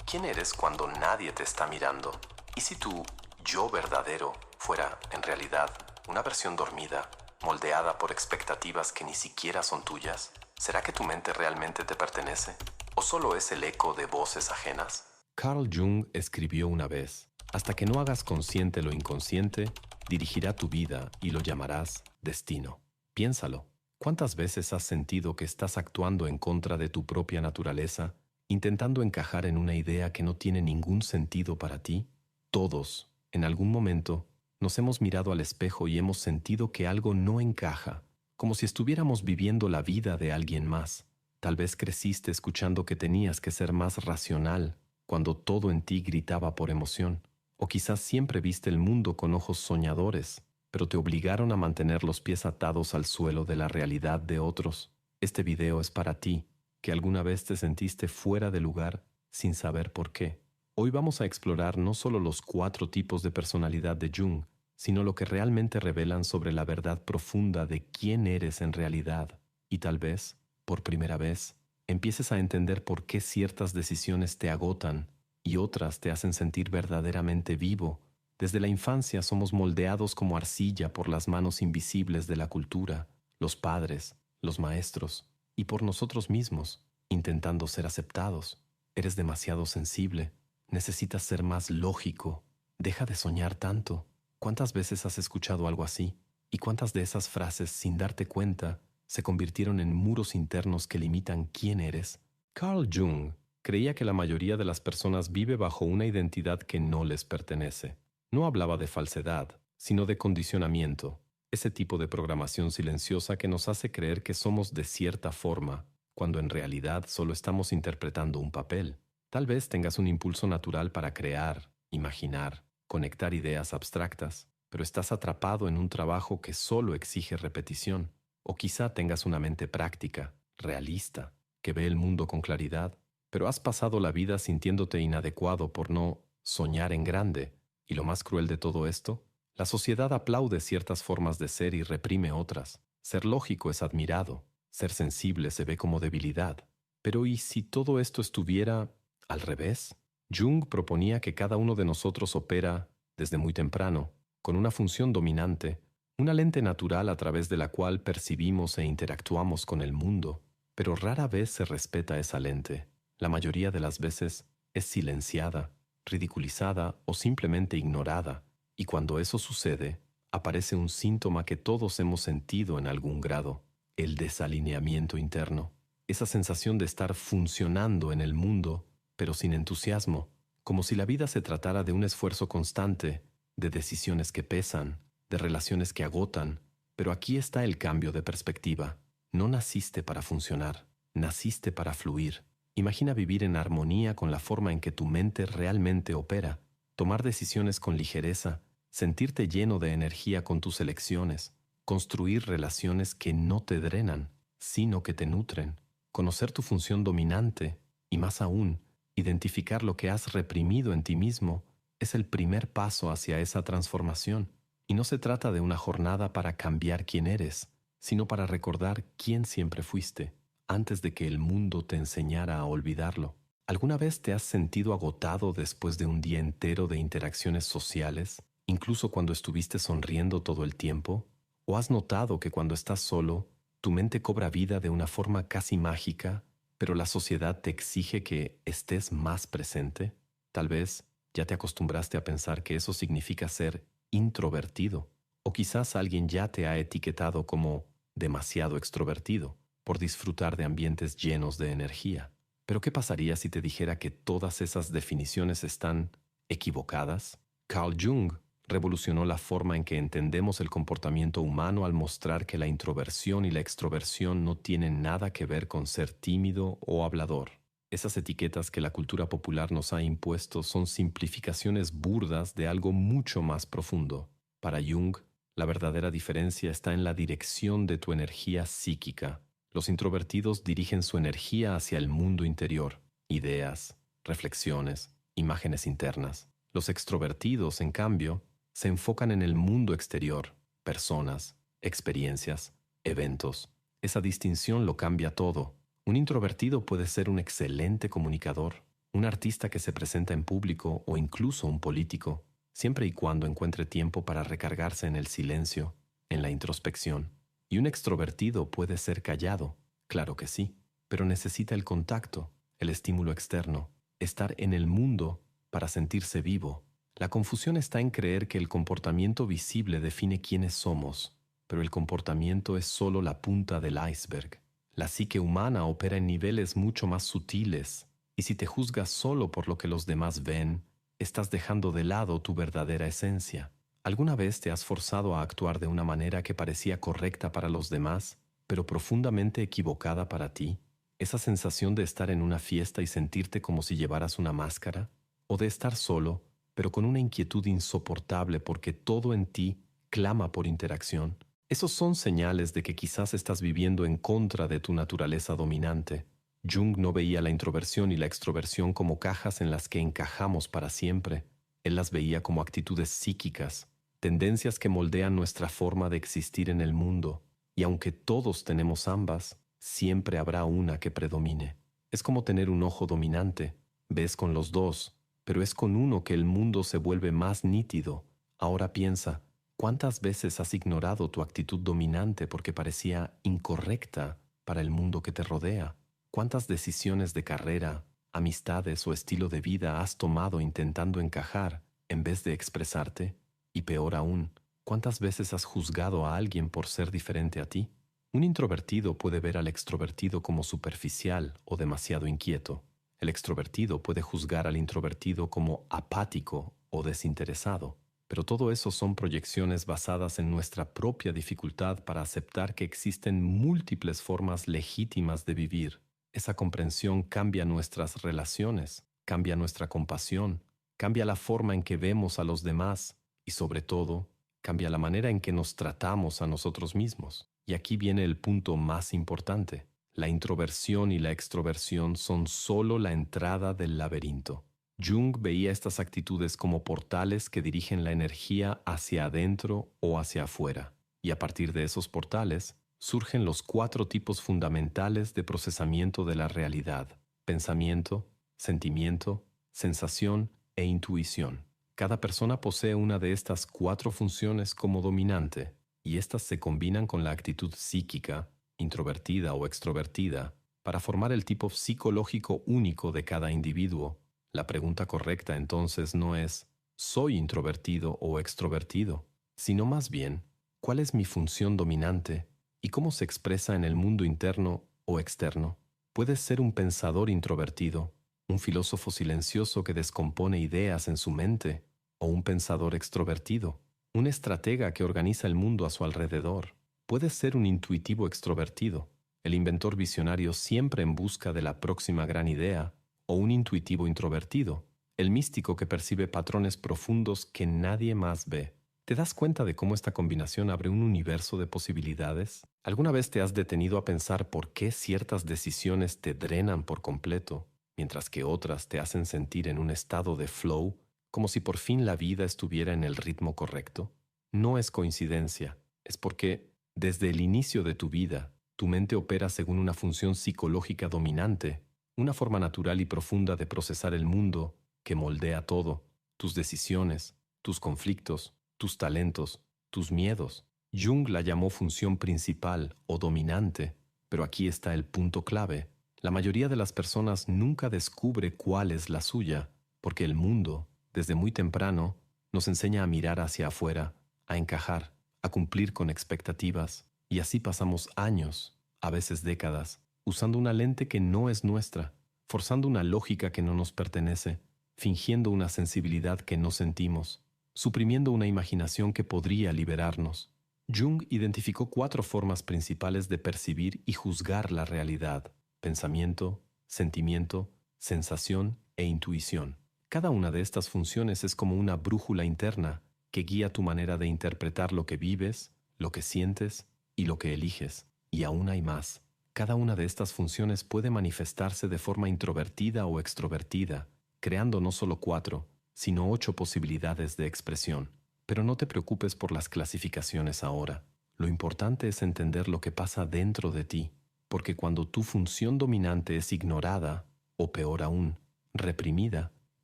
¿Quién eres cuando nadie te está mirando? ¿Y si tu yo verdadero fuera, en realidad, una versión dormida, moldeada por expectativas que ni siquiera son tuyas? ¿Será que tu mente realmente te pertenece? ¿O solo es el eco de voces ajenas? Carl Jung escribió una vez: hasta que no hagas consciente lo inconsciente, dirigirá tu vida y lo llamarás destino. Piénsalo. ¿Cuántas veces has sentido que estás actuando en contra de tu propia naturaleza, intentando encajar en una idea que no tiene ningún sentido para ti? Todos, en algún momento, nos hemos mirado al espejo y hemos sentido que algo no encaja, como si estuviéramos viviendo la vida de alguien más. Tal vez creciste escuchando que tenías que ser más racional, cuando todo en ti gritaba por emoción. O quizás siempre viste el mundo con ojos soñadores, pero te obligaron a mantener los pies atados al suelo de la realidad de otros. Este video es para ti, que alguna vez te sentiste fuera de lugar sin saber por qué. Hoy vamos a explorar no solo los 4 tipos de personalidad de Jung, sino lo que realmente revelan sobre la verdad profunda de quién eres en realidad. Y tal vez, por primera vez, empieces a entender por qué ciertas decisiones te agotan y otras te hacen sentir verdaderamente vivo. Desde la infancia somos moldeados como arcilla por las manos invisibles de la cultura, los padres, los maestros y por nosotros mismos, intentando ser aceptados. Eres demasiado sensible. Necesitas ser más lógico. Deja de soñar tanto. ¿Cuántas veces has escuchado algo así? ¿Y cuántas de esas frases, sin darte cuenta, se convirtieron en muros internos que limitan quién eres? Carl Jung creía que la mayoría de las personas vive bajo una identidad que no les pertenece. No hablaba de falsedad, sino de condicionamiento, ese tipo de programación silenciosa que nos hace creer que somos de cierta forma, cuando en realidad solo estamos interpretando un papel. Tal vez tengas un impulso natural para crear, imaginar, conectar ideas abstractas, pero estás atrapado en un trabajo que solo exige repetición. O quizá tengas una mente práctica, realista, que ve el mundo con claridad, pero has pasado la vida sintiéndote inadecuado por no soñar en grande. Y lo más cruel de todo esto, la sociedad aplaude ciertas formas de ser y reprime otras. Ser lógico es admirado, ser sensible se ve como debilidad. Pero ¿y si todo esto estuviera al revés? Jung proponía que cada uno de nosotros opera, desde muy temprano, con una función dominante, una lente natural a través de la cual percibimos e interactuamos con el mundo, pero rara vez se respeta esa lente. La mayoría de las veces es silenciada, ridiculizada o simplemente ignorada, y cuando eso sucede, aparece un síntoma que todos hemos sentido en algún grado: el desalineamiento interno, esa sensación de estar funcionando en el mundo, pero sin entusiasmo, como si la vida se tratara de un esfuerzo constante, de decisiones que pesan, de relaciones que agotan. Pero aquí está el cambio de perspectiva. No naciste para funcionar, naciste para fluir. Imagina vivir en armonía con la forma en que tu mente realmente opera, tomar decisiones con ligereza, sentirte lleno de energía con tus elecciones, construir relaciones que no te drenan, sino que te nutren, conocer tu función dominante y, más aún, identificar lo que has reprimido en ti mismo es el primer paso hacia esa transformación. Y no se trata de una jornada para cambiar quién eres, sino para recordar quién siempre fuiste, antes de que el mundo te enseñara a olvidarlo. ¿Alguna vez te has sentido agotado después de un día entero de interacciones sociales, incluso cuando estuviste sonriendo todo el tiempo? ¿O has notado que cuando estás solo, tu mente cobra vida de una forma casi mágica, pero la sociedad te exige que estés más presente? Tal vez ya te acostumbraste a pensar que eso significa ser introvertido, o quizás alguien ya te ha etiquetado como demasiado extrovertido por disfrutar de ambientes llenos de energía. Pero ¿qué pasaría si te dijera que todas esas definiciones están equivocadas? Carl Jung revolucionó la forma en que entendemos el comportamiento humano al mostrar que la introversión y la extroversión no tienen nada que ver con ser tímido o hablador. Esas etiquetas que la cultura popular nos ha impuesto son simplificaciones burdas de algo mucho más profundo. Para Jung, la verdadera diferencia está en la dirección de tu energía psíquica. Los introvertidos dirigen su energía hacia el mundo interior, ideas, reflexiones, imágenes internas. Los extrovertidos, en cambio, se enfocan en el mundo exterior, personas, experiencias, eventos. Esa distinción lo cambia todo. Un introvertido puede ser un excelente comunicador, Un artista que se presenta en público o incluso un político, siempre y cuando encuentre tiempo para recargarse en el silencio, en la introspección. Y un extrovertido puede ser callado, claro que sí, pero necesita el contacto, el estímulo externo, estar en el mundo para sentirse vivo. La confusión está en creer que el comportamiento visible define quiénes somos, pero el comportamiento es solo la punta del iceberg. La psique humana opera en niveles mucho más sutiles, y si te juzgas solo por lo que los demás ven, estás dejando de lado tu verdadera esencia. ¿Alguna vez te has forzado a actuar de una manera que parecía correcta para los demás, pero profundamente equivocada para ti? Esa sensación de estar en una fiesta y sentirte como si llevaras una máscara, o de estar solo, pero con una inquietud insoportable porque todo en ti clama por interacción. Esos son señales de que quizás estás viviendo en contra de tu naturaleza dominante. Jung no veía la introversión y la extroversión como cajas en las que encajamos para siempre. Él las veía como actitudes psíquicas, tendencias que moldean nuestra forma de existir en el mundo. Y aunque todos tenemos ambas, siempre habrá una que predomine. Es como tener un ojo dominante. Ves con los dos, pero es con uno que el mundo se vuelve más nítido. Ahora piensa, ¿cuántas veces has ignorado tu actitud dominante porque parecía incorrecta para el mundo que te rodea? ¿Cuántas decisiones de carrera, amistades o estilo de vida has tomado intentando encajar en vez de expresarte? Y peor aún, ¿cuántas veces has juzgado a alguien por ser diferente a ti? Un introvertido puede ver al extrovertido como superficial o demasiado inquieto. El extrovertido puede juzgar al introvertido como apático o desinteresado. Pero todo eso son proyecciones basadas en nuestra propia dificultad para aceptar que existen múltiples formas legítimas de vivir. Esa comprensión cambia nuestras relaciones, cambia nuestra compasión, cambia la forma en que vemos a los demás y, sobre todo, cambia la manera en que nos tratamos a nosotros mismos. Y aquí viene el punto más importante. La introversión y la extroversión son solo la entrada del laberinto. Jung veía estas actitudes como portales que dirigen la energía hacia adentro o hacia afuera. Y a partir de esos portales, surgen los 4 tipos fundamentales de procesamiento de la realidad: pensamiento, sentimiento, sensación e intuición. Cada persona posee una de estas 4 funciones como dominante, y estas se combinan con la actitud psíquica, introvertida o extrovertida, para formar el tipo psicológico único de cada individuo. La pregunta correcta entonces no es ¿soy introvertido o extrovertido?, sino más bien ¿cuál es mi función dominante y cómo se expresa en el mundo interno o externo? Puedes ser un pensador introvertido, un filósofo silencioso que descompone ideas en su mente, o un pensador extrovertido, un estratega que organiza el mundo a su alrededor. Puedes ser un intuitivo extrovertido, el inventor visionario siempre en busca de la próxima gran idea, o un intuitivo introvertido, el místico que percibe patrones profundos que nadie más ve. ¿Te das cuenta de cómo esta combinación abre un universo de posibilidades? ¿Alguna vez te has detenido a pensar por qué ciertas decisiones te drenan por completo, mientras que otras te hacen sentir en un estado de flow, como si por fin la vida estuviera en el ritmo correcto? No es coincidencia, es porque, desde el inicio de tu vida, tu mente opera según una función psicológica dominante, una forma natural y profunda de procesar el mundo que moldea todo, tus decisiones, tus conflictos, tus talentos, tus miedos. Jung la llamó función principal o dominante, pero aquí está el punto clave. La mayoría de las personas nunca descubre cuál es la suya, porque el mundo, desde muy temprano, nos enseña a mirar hacia afuera, a encajar, a cumplir con expectativas, y así pasamos años, a veces décadas, usando una lente que no es nuestra, forzando una lógica que no nos pertenece, fingiendo una sensibilidad que no sentimos, suprimiendo una imaginación que podría liberarnos. Jung identificó 4 formas principales de percibir y juzgar la realidad: pensamiento, sentimiento, sensación e intuición. Cada una de estas funciones es como una brújula interna que guía tu manera de interpretar lo que vives, lo que sientes y lo que eliges. Y aún hay más. Cada una de estas funciones puede manifestarse de forma introvertida o extrovertida, creando no solo 4, sino 8 posibilidades de expresión. Pero no te preocupes por las clasificaciones ahora. Lo importante es entender lo que pasa dentro de ti, porque cuando tu función dominante es ignorada, o peor aún, reprimida,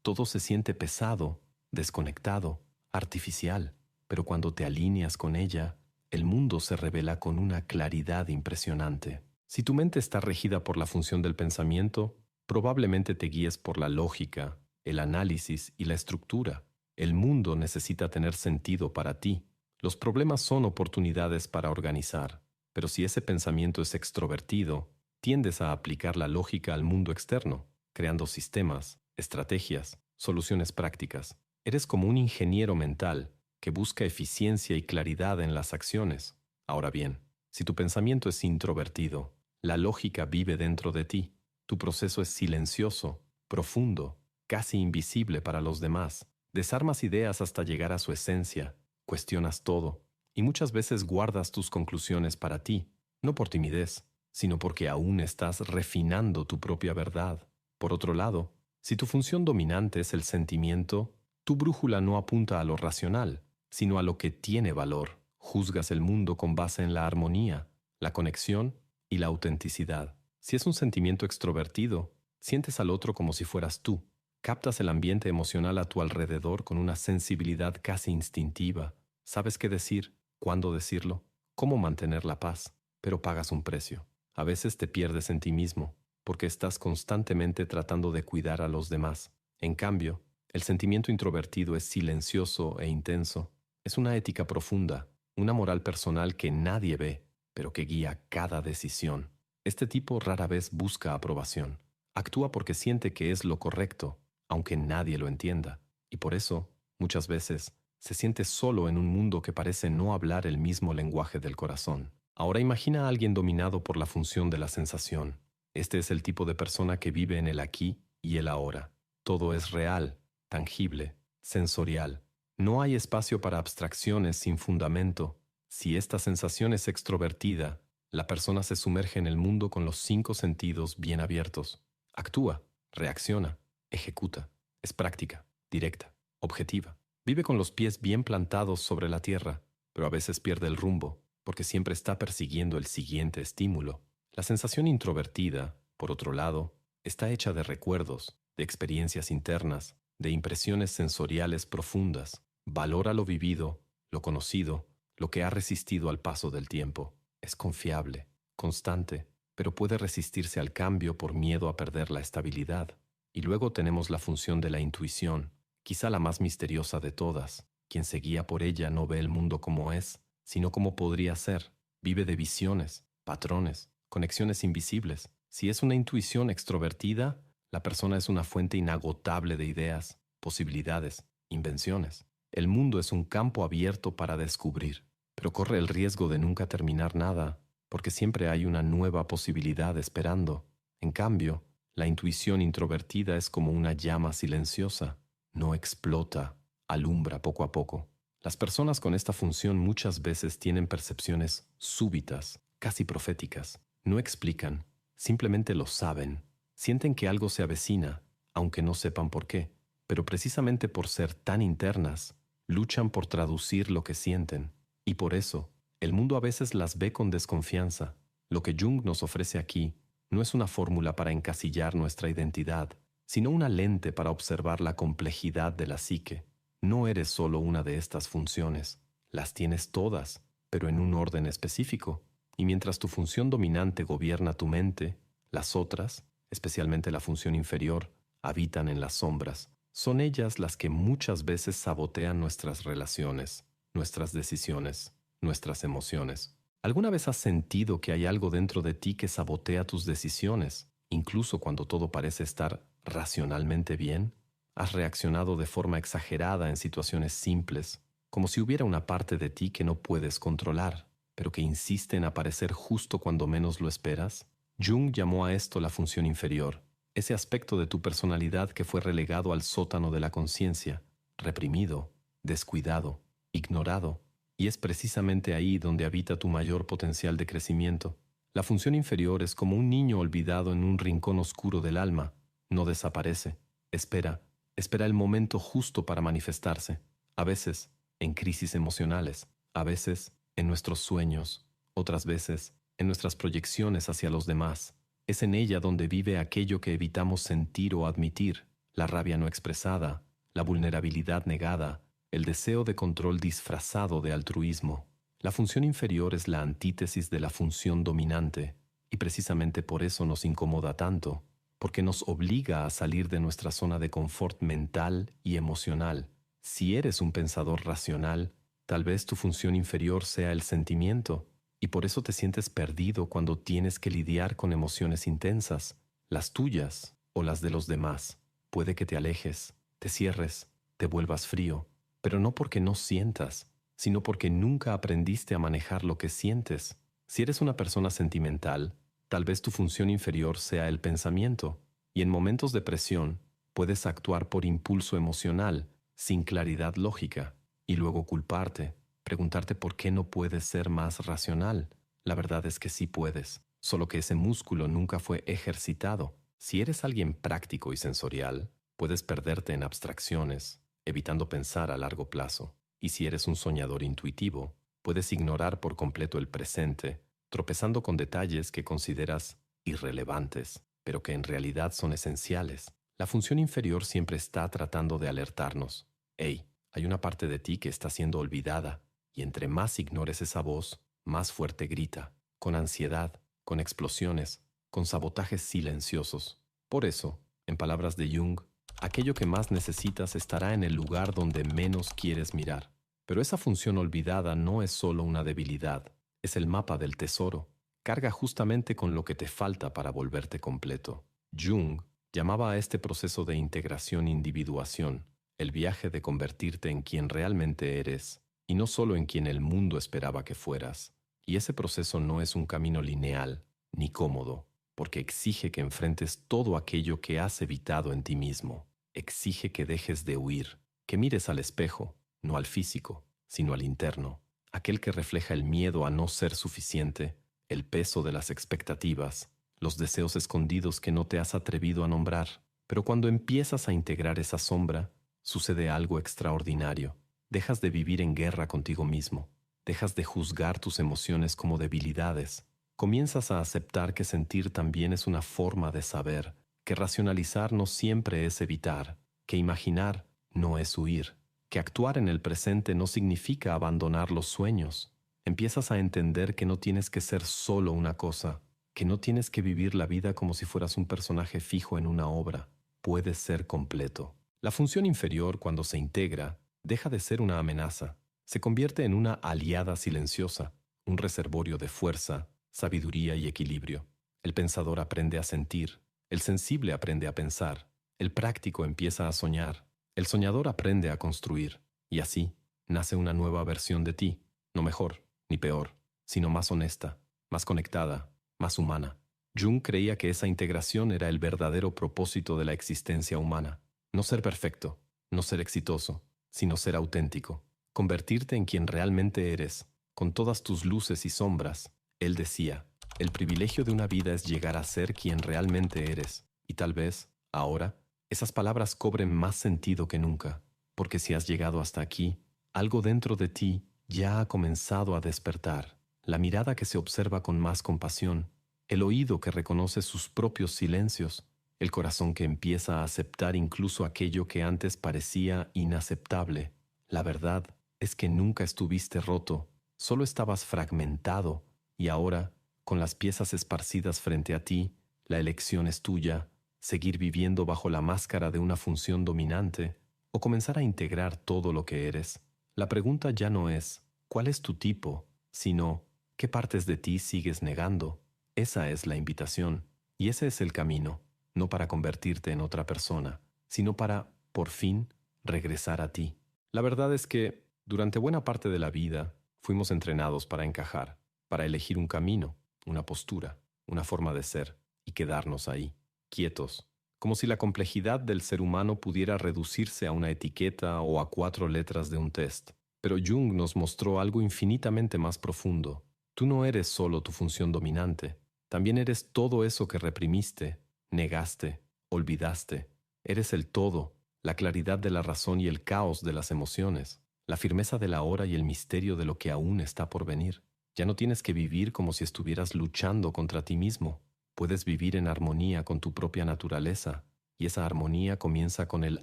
todo se siente pesado, desconectado, artificial, pero cuando te alineas con ella, el mundo se revela con una claridad impresionante. Si tu mente está regida por la función del pensamiento, probablemente te guíes por la lógica, el análisis y la estructura. El mundo necesita tener sentido para ti. Los problemas son oportunidades para organizar, pero si ese pensamiento es extrovertido, tiendes a aplicar la lógica al mundo externo, creando sistemas, estrategias, soluciones prácticas. Eres como un ingeniero mental que busca eficiencia y claridad en las acciones. Ahora bien, si tu pensamiento es introvertido, la lógica vive dentro de ti. Tu proceso es silencioso, profundo, casi invisible para los demás. Desarmas ideas hasta llegar a su esencia, cuestionas todo, y muchas veces guardas tus conclusiones para ti, no por timidez, sino porque aún estás refinando tu propia verdad. Por otro lado, si tu función dominante es el sentimiento, tu brújula no apunta a lo racional, sino a lo que tiene valor. Juzgas el mundo con base en la armonía, la conexión y la autenticidad. Si es un sentimiento extrovertido, sientes al otro como si fueras tú. Captas el ambiente emocional a tu alrededor con una sensibilidad casi instintiva. Sabes qué decir, cuándo decirlo, cómo mantener la paz, pero pagas un precio. A veces te pierdes en ti mismo, porque estás constantemente tratando de cuidar a los demás. En cambio, el sentimiento introvertido es silencioso e intenso. Es una ética profunda, una moral personal que nadie ve, pero que guía cada decisión. Este tipo rara vez busca aprobación. Actúa porque siente que es lo correcto, aunque nadie lo entienda. Y por eso, muchas veces, se siente solo en un mundo que parece no hablar el mismo lenguaje del corazón. Ahora imagina a alguien dominado por la función de la sensación. Este es el tipo de persona que vive en el aquí y el ahora. Todo es real, tangible, sensorial. No hay espacio para abstracciones sin fundamento. Si esta sensación es extrovertida, la persona se sumerge en el mundo con los 5 sentidos bien abiertos. Actúa, reacciona, ejecuta. Es práctica, directa, objetiva. Vive con los pies bien plantados sobre la tierra, pero a veces pierde el rumbo, porque siempre está persiguiendo el siguiente estímulo. La sensación introvertida, por otro lado, está hecha de recuerdos, de experiencias internas, de impresiones sensoriales profundas. Valora lo vivido, lo conocido, lo que ha resistido al paso del tiempo. Es confiable, constante, pero puede resistirse al cambio por miedo a perder la estabilidad. Y luego tenemos la función de la intuición, quizá la más misteriosa de todas. Quien se guía por ella no ve el mundo como es, sino como podría ser. Vive de visiones, patrones, conexiones invisibles. Si es una intuición extrovertida, la persona es una fuente inagotable de ideas, posibilidades, invenciones. El mundo es un campo abierto para descubrir, pero corre el riesgo de nunca terminar nada, porque siempre hay una nueva posibilidad esperando. En cambio, la intuición introvertida es como una llama silenciosa. No explota, alumbra poco a poco. Las personas con esta función muchas veces tienen percepciones súbitas, casi proféticas. No explican, simplemente lo saben. Sienten que algo se avecina, aunque no sepan por qué. Pero precisamente por ser tan internas, luchan por traducir lo que sienten. Y por eso, el mundo a veces las ve con desconfianza. Lo que Jung nos ofrece aquí no es una fórmula para encasillar nuestra identidad, sino una lente para observar la complejidad de la psique. No eres solo una de estas funciones. Las tienes todas, pero en un orden específico. Y mientras tu función dominante gobierna tu mente, las otras, especialmente la función inferior, habitan en las sombras. Son ellas las que muchas veces sabotean nuestras relaciones, nuestras decisiones, nuestras emociones. ¿Alguna vez has sentido que hay algo dentro de ti que sabotea tus decisiones, incluso cuando todo parece estar racionalmente bien? ¿Has reaccionado de forma exagerada en situaciones simples, como si hubiera una parte de ti que no puedes controlar, pero que insiste en aparecer justo cuando menos lo esperas? Jung llamó a esto la función inferior, ese aspecto de tu personalidad que fue relegado al sótano de la conciencia, reprimido, descuidado, ignorado, y es precisamente ahí donde habita tu mayor potencial de crecimiento. La función inferior es como un niño olvidado en un rincón oscuro del alma. No desaparece. Espera el momento justo para manifestarse. A veces, en crisis emocionales. A veces, en nuestros sueños. Otras veces, en nuestras proyecciones hacia los demás. Es en ella donde vive aquello que evitamos sentir o admitir. la rabia no expresada, la vulnerabilidad negada, el deseo de control disfrazado de altruismo. La función inferior es la antítesis de la función dominante, y precisamente por eso nos incomoda tanto, porque nos obliga a salir de nuestra zona de confort mental y emocional. Si eres un pensador racional, tal vez tu función inferior sea el sentimiento, y por eso te sientes perdido cuando tienes que lidiar con emociones intensas, las tuyas o las de los demás. Puede que te alejes, te cierres, te vuelvas frío, pero no porque no sientas, sino porque nunca aprendiste a manejar lo que sientes. Si eres una persona sentimental, tal vez tu función inferior sea el pensamiento, y en momentos de presión puedes actuar por impulso emocional, sin claridad lógica, y luego culparte, preguntarte por qué no puedes ser más racional. La verdad es que sí puedes, solo que ese músculo nunca fue ejercitado. Si eres alguien práctico y sensorial, puedes perderte en abstracciones, evitando pensar a largo plazo. Y si eres un soñador intuitivo, puedes ignorar por completo el presente, tropezando con detalles que consideras irrelevantes, pero que en realidad son esenciales. La función inferior siempre está tratando de alertarnos. Hey, hay una parte de ti que está siendo olvidada, y entre más ignores esa voz, más fuerte grita, con ansiedad, con explosiones, con sabotajes silenciosos. Por eso, en palabras de Jung, aquello que más necesitas estará en el lugar donde menos quieres mirar. Pero esa función olvidada no es solo una debilidad, es el mapa del tesoro. Carga justamente con lo que te falta para volverte completo. Jung llamaba a este proceso de integración-individuación, el viaje de convertirte en quien realmente eres, y no solo en quien el mundo esperaba que fueras. Y ese proceso no es un camino lineal, ni cómodo, porque exige que enfrentes todo aquello que has evitado en ti mismo. Exige que dejes de huir, que mires al espejo, no al físico, sino al interno, aquel que refleja el miedo a no ser suficiente, el peso de las expectativas, los deseos escondidos que no te has atrevido a nombrar. Pero cuando empiezas a integrar esa sombra, sucede algo extraordinario. Dejas de vivir en guerra contigo mismo, dejas de juzgar tus emociones como debilidades, comienzas a aceptar que sentir también es una forma de saber, que racionalizar no siempre es evitar, que imaginar no es huir, que actuar en el presente no significa abandonar los sueños. Empiezas a entender que no tienes que ser solo una cosa, que no tienes que vivir la vida como si fueras un personaje fijo en una obra. Puedes ser completo. La función inferior, cuando se integra, deja de ser una amenaza. Se convierte en una aliada silenciosa, un reservorio de fuerza, sabiduría y equilibrio. El pensador aprende a sentir, el sensible aprende a pensar, el práctico empieza a soñar, el soñador aprende a construir, y así nace una nueva versión de ti, no mejor ni peor, sino más honesta, más conectada, más humana. Jung creía que esa integración era el verdadero propósito de la existencia humana. No ser perfecto, no ser exitoso, sino ser auténtico, convertirte en quien realmente eres, con todas tus luces y sombras. Él decía, el privilegio de una vida es llegar a ser quien realmente eres, y tal vez, ahora, esas palabras cobren más sentido que nunca, porque si has llegado hasta aquí, algo dentro de ti ya ha comenzado a despertar, la mirada que se observa con más compasión, el oído que reconoce sus propios silencios, el corazón que empieza a aceptar incluso aquello que antes parecía inaceptable. La verdad es que nunca estuviste roto, solo estabas fragmentado, y ahora, con las piezas esparcidas frente a ti, la elección es tuya: seguir viviendo bajo la máscara de una función dominante o comenzar a integrar todo lo que eres. La pregunta ya no es ¿cuál es tu tipo?, sino ¿qué partes de ti sigues negando? Esa es la invitación, y ese es el camino, no para convertirte en otra persona, sino para, por fin, regresar a ti. La verdad es que, durante buena parte de la vida, fuimos entrenados para encajar, para elegir un camino, una postura, una forma de ser, y quedarnos ahí, quietos, como si la complejidad del ser humano pudiera reducirse a una etiqueta o a 4 letras de un test. Pero Jung nos mostró algo infinitamente más profundo. Tú no eres solo tu función dominante, también eres todo eso que reprimiste, negaste, olvidaste. Eres el todo, la claridad de la razón y el caos de las emociones, la firmeza de la hora y el misterio de lo que aún está por venir. Ya no tienes que vivir como si estuvieras luchando contra ti mismo. Puedes vivir en armonía con tu propia naturaleza, Y esa armonía comienza con el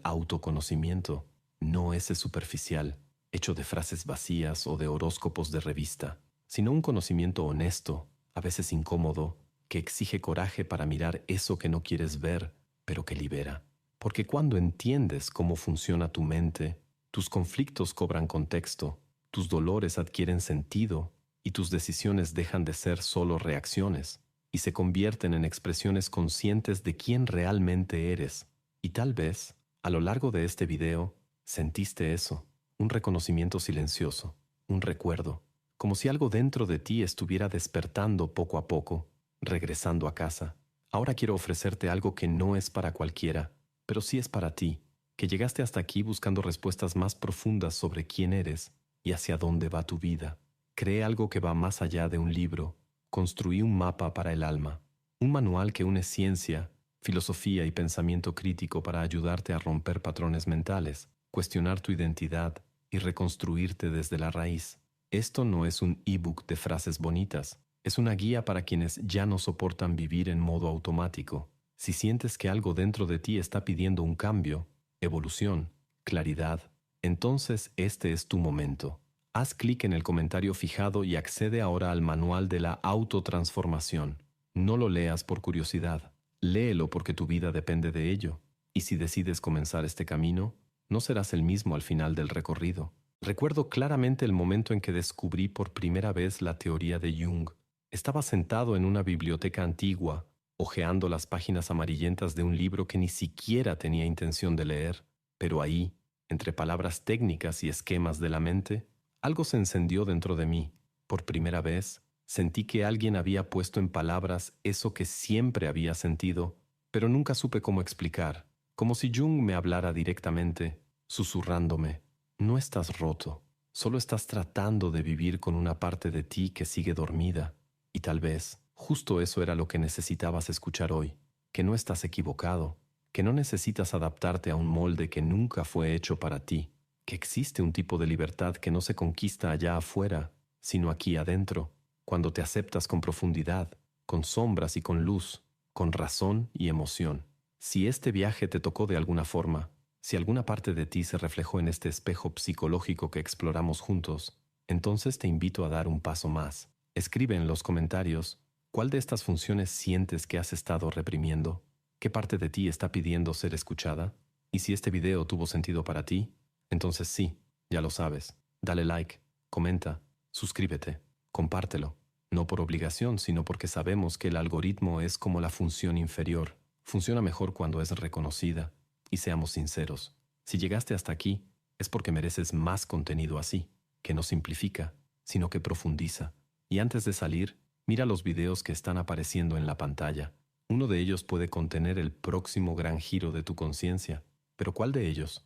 autoconocimiento, no ese superficial, hecho de frases vacías o de horóscopos de revista, sino un conocimiento honesto, a veces incómodo, que exige coraje para mirar eso que no quieres ver, pero que libera. Porque cuando entiendes cómo funciona tu mente, tus conflictos cobran contexto, tus dolores adquieren sentido y tus decisiones dejan de ser solo reacciones y se convierten en expresiones conscientes de quién realmente eres. Y tal vez, a lo largo de este video, sentiste eso, un reconocimiento silencioso, un recuerdo, como si algo dentro de ti estuviera despertando poco a poco, regresando a casa. Ahora quiero ofrecerte algo que no es para cualquiera, pero sí es para ti, que llegaste hasta aquí buscando respuestas más profundas sobre quién eres y hacia dónde va tu vida. Cree algo que va más allá de un libro. Construí un mapa para el alma, un manual que une ciencia, filosofía y pensamiento crítico para ayudarte a romper patrones mentales, cuestionar tu identidad y reconstruirte desde la raíz. Esto no es un ebook de frases bonitas, es una guía para quienes ya no soportan vivir en modo automático. Si sientes que algo dentro de ti está pidiendo un cambio, evolución, claridad, entonces este es tu momento. Haz clic en el comentario fijado y accede ahora al manual de la autotransformación. No lo leas por curiosidad, léelo porque tu vida depende de ello. Y si decides comenzar este camino, no serás el mismo al final del recorrido. Recuerdo claramente el momento en que descubrí por primera vez la teoría de Jung. Estaba sentado en una biblioteca antigua, hojeando las páginas amarillentas de un libro que ni siquiera tenía intención de leer, pero ahí, entre palabras técnicas y esquemas de la mente, algo se encendió dentro de mí. Por primera vez, sentí que alguien había puesto en palabras eso que siempre había sentido, pero nunca supe cómo explicar, como si Jung me hablara directamente, susurrándome: no estás roto, solo estás tratando de vivir con una parte de ti que sigue dormida. Y tal vez, justo eso era lo que necesitabas escuchar hoy, que no estás equivocado, que no necesitas adaptarte a un molde que nunca fue hecho para ti, que existe un tipo de libertad que no se conquista allá afuera, sino aquí adentro, cuando te aceptas con profundidad, con sombras y con luz, con razón y emoción. Si este viaje te tocó de alguna forma, si alguna parte de ti se reflejó en este espejo psicológico que exploramos juntos, entonces te invito a dar un paso más. Escribe en los comentarios cuál de estas funciones sientes que has estado reprimiendo, qué parte de ti está pidiendo ser escuchada, y si este video tuvo sentido para ti, entonces sí, ya lo sabes. Dale like, comenta, suscríbete, compártelo. No por obligación, sino porque sabemos que el algoritmo es como la función inferior. Funciona mejor cuando es reconocida. Y seamos sinceros, si llegaste hasta aquí, es porque mereces más contenido así, que no simplifica, sino que profundiza. Y antes de salir, mira los videos que están apareciendo en la pantalla. Uno de ellos puede contener el próximo gran giro de tu conciencia. ¿Pero cuál de ellos?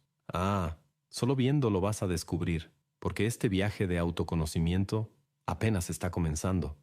Solo viendo lo vas a descubrir, porque este viaje de autoconocimiento apenas está comenzando.